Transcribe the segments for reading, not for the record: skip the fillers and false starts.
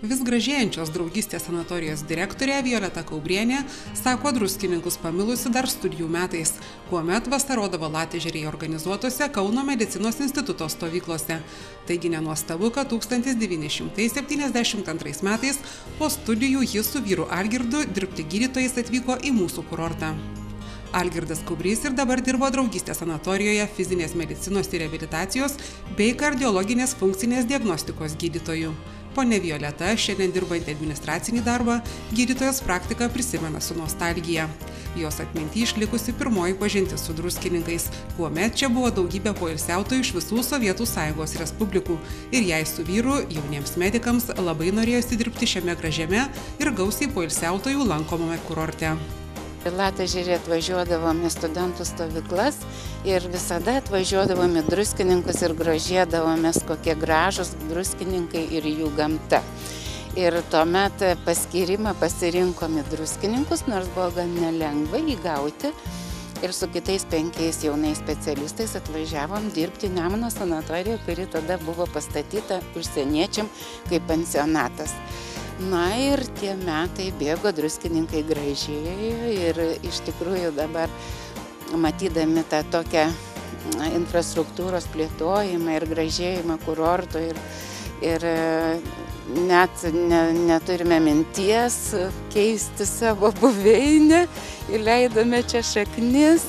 Vis gražėjančios draugystės sanatorijos direktorė Violeta Kaubrienė sako druskininkus pamilusi dar studijų metais, kuomet vasarodavo Latėžeryje organizuotose Kauno medicinos instituto stovyklose. Taigi nenuostabu, kad 1972 metais po studijų ji su vyru Algirdu dirbti gydytojais atvyko į mūsų kurortą. Algirdas Kaubrys ir dabar dirbo draugystės sanatorijoje fizinės medicinos ir reabilitacijos bei kardiologinės funkcinės diagnostikos gydytojų. Ponia Violeta, šiandien dirbantį administracinį darbą, gydytojos praktiką prisimena su nostalgija. Jos atminty išlikusi pirmoji pažintis su druskininkais, kuomet čia buvo daugybė poilsiautojų iš visų Sovietų Sąjungos respublikų ir jai su vyru, jauniems medikams, labai norėjosi dirbti šiame gražiame ir gausiai poilsiautojų lankomame kurorte. Latėžerį atvažiuodavome studentų stovyklas ir visada atvažiuodavome druskininkus ir grožėdavomės, kokie gražus druskininkai ir jų gamta. Ir tuomet paskyrimą pasirinkome druskininkus, nors buvo gan nelengva įgauti. Ir su kitais 5 jaunais specialistais atvažiavom dirbti Nemuno sanatoriją, kuri tada buvo pastatyta užsieniečiam kaip pensionatas. Na ir tie metai bėgo, druskininkai gražėjo ir iš tikrųjų dabar matydami tą tokią infrastruktūros plėtojimą ir gražėjimą kurorto ir net neturime minties keisti savo buveinę, įleidome čia šaknis.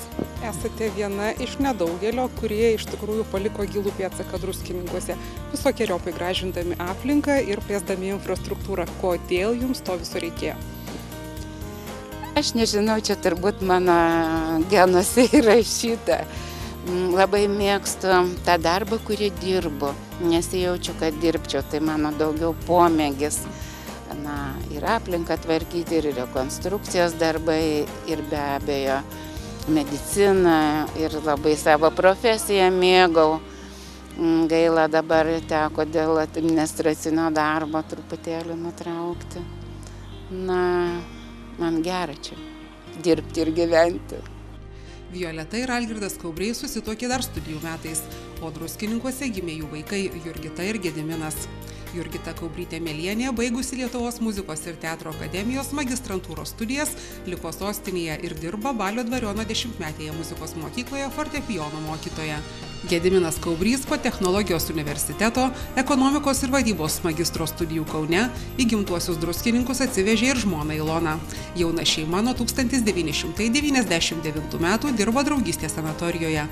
Esate viena iš nedaugelio, kurie iš tikrųjų paliko gilų pėdsaką druskininkuose, visokiojopai gražindami aplinką ir plėsdami infrastruktūrą. Kodėl jums to viso reikėjo? Aš nežinau, čia turbūt mano genuose įrašyta. Labai mėgstu tą darbą, kurį dirbu. Nesijaučiu, kad dirbčiau, tai mano daugiau pomėgis. Na, ir aplinką tvarkyti, ir rekonstrukcijos darbai, ir be abejo medicina, ir labai savo profesiją mėgau. Gaila dabar teko dėl administracinio darbo truputėlį nutraukti. Na, man gera čia dirbti ir gyventi. Violeta ir Algirdas Kaubriai susituokė dar studijų metais, o druskininkuose gimė jų vaikai Jurgita ir Gediminas. Jurgita Kaubrytė Melienė, baigusi Lietuvos muzikos ir teatro akademijos magistrantūros studijas, liko sostinėje ir dirba Balio Dvariono 10-metėje muzikos mokykloje fortepijono mokytoja. Gediminas Kaubrys po Technologijos universiteto, ekonomikos ir vadybos magistro studijų Kaune į gimtuosius druskininkus atsivežė ir žmoną Iloną. Jauna šeima nuo 1999 metų dirbo draugystės sanatorijoje.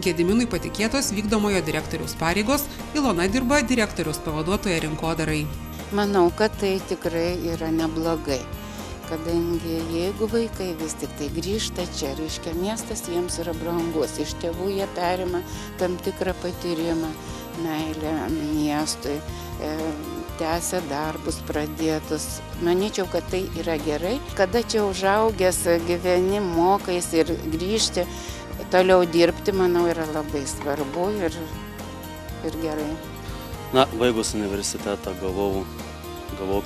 Gediminui patikėtos vykdomojo direktoriaus pareigos, Ilona dirba direktoriaus pavaduotoja rinkodarai. Manau, kad tai tikrai yra neblogai, kadangi jeigu vaikai vis tik tai grįžta čia, reiškia miestas jiems yra brangus, iš tėvų jie perima tam tikrą patyrimą, meilę miestui, tęsia darbus pradėtus. Manyčiau, kad tai yra gerai, kada čia užaugęs gyveni, mokais ir grįžti, toliau dirbti, manau, yra labai svarbu ir gerai. Na, baigus universitetą gavau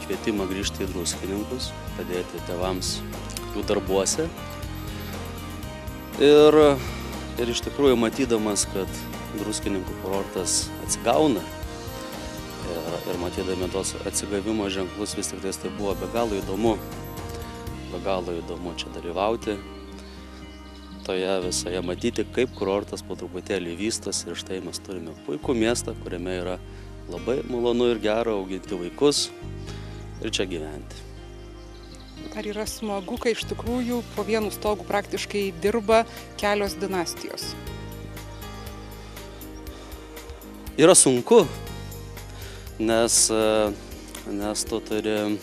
kvietimą grįžti į druskininkus, padėti tėvams jų darbuose. Ir iš tikrųjų matydamas, kad druskininkų kurortas atsigauna ir matydami tos atsigavimo ženklus, vis tik tai buvo be galo įdomu čia dalyvauti. Toje visoje matyti, kaip kurortas po truputėlį vystosi ir štai mes turime puikų miestą, kuriame yra labai malonu ir gera auginti vaikus ir čia gyventi. Ar yra smagu, kai iš tikrųjų po vienu stogu praktiškai dirba kelios dinastijos? Yra sunku, nes tu turi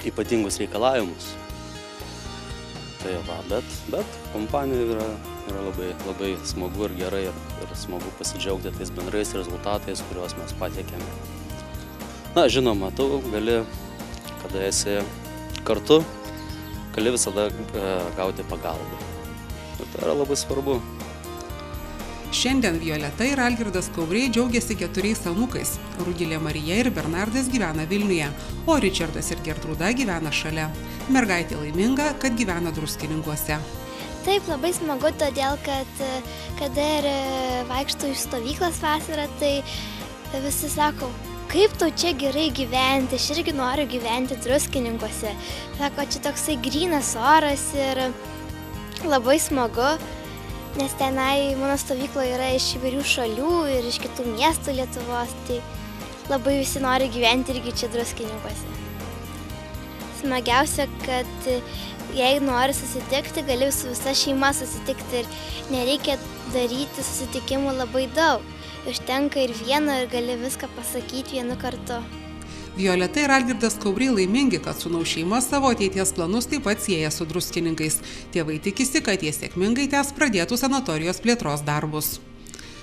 ypatingus reikalavimus. Tai va, bet kompanija yra labai smagu ir gerai ir smagu pasidžiaugti tais bendrais rezultatais, kuriuos mes pasiekėme. Na, žinoma, tu gali, kada esi kartu, gali visada gauti pagalbą. Ir tai yra labai svarbu. Šiandien Violeta ir Algirdas Kaubriai džiaugiasi 4 anūkais. Rugilė Marija ir Bernardas gyvena Vilniuje, o Ričardas ir Gertrūda gyvena šalia. Mergaitė laiminga, kad gyvena druskininkuose. Taip, labai smagu, todėl kad kada ir vaikštau iš stovyklos vasarą, tai visi sako, kaip tau čia gerai gyventi, aš irgi noriu gyventi Druskininkuose. Sako, čia toksai grynas oras ir labai smagu, nes tenai mano stovykloje yra iš įvairių šalių ir iš kitų miestų Lietuvos, tai labai visi nori gyventi irgi čia Druskininkuose. Smagiausia, kad jei nori susitikti, gali su visa šeima susitikti ir nereikia daryti susitikimų labai daug. Užtenka ir vieno ir gali viską pasakyti vienu kartu. Violeta ir Algirdas Kaubriai laimingi, kad sūnaus šeima savo ateities planus taip pat sieja su druskininkais. Tėvai tikisi, kad jie sėkmingai tęs pradėtų sanatorijos plėtros darbus.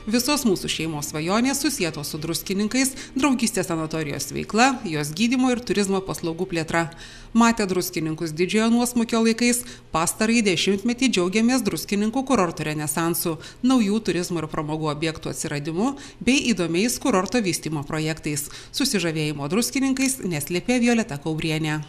Visos mūsų šeimos svajonės susietos su druskininkais, draugystės sanatorijos veikla, jos gydymo ir turizmo paslaugų plėtra. Matę druskininkus didžiojo nuosmukio laikais, pastarąjį dešimtmetį džiaugiamės druskininkų kurorto renesansu, naujų turizmo ir pramogų objektų atsiradimu bei įdomiais kurorto vystymo projektais. Susižavėjimo druskininkais neslėpė Violeta Kaubrienė.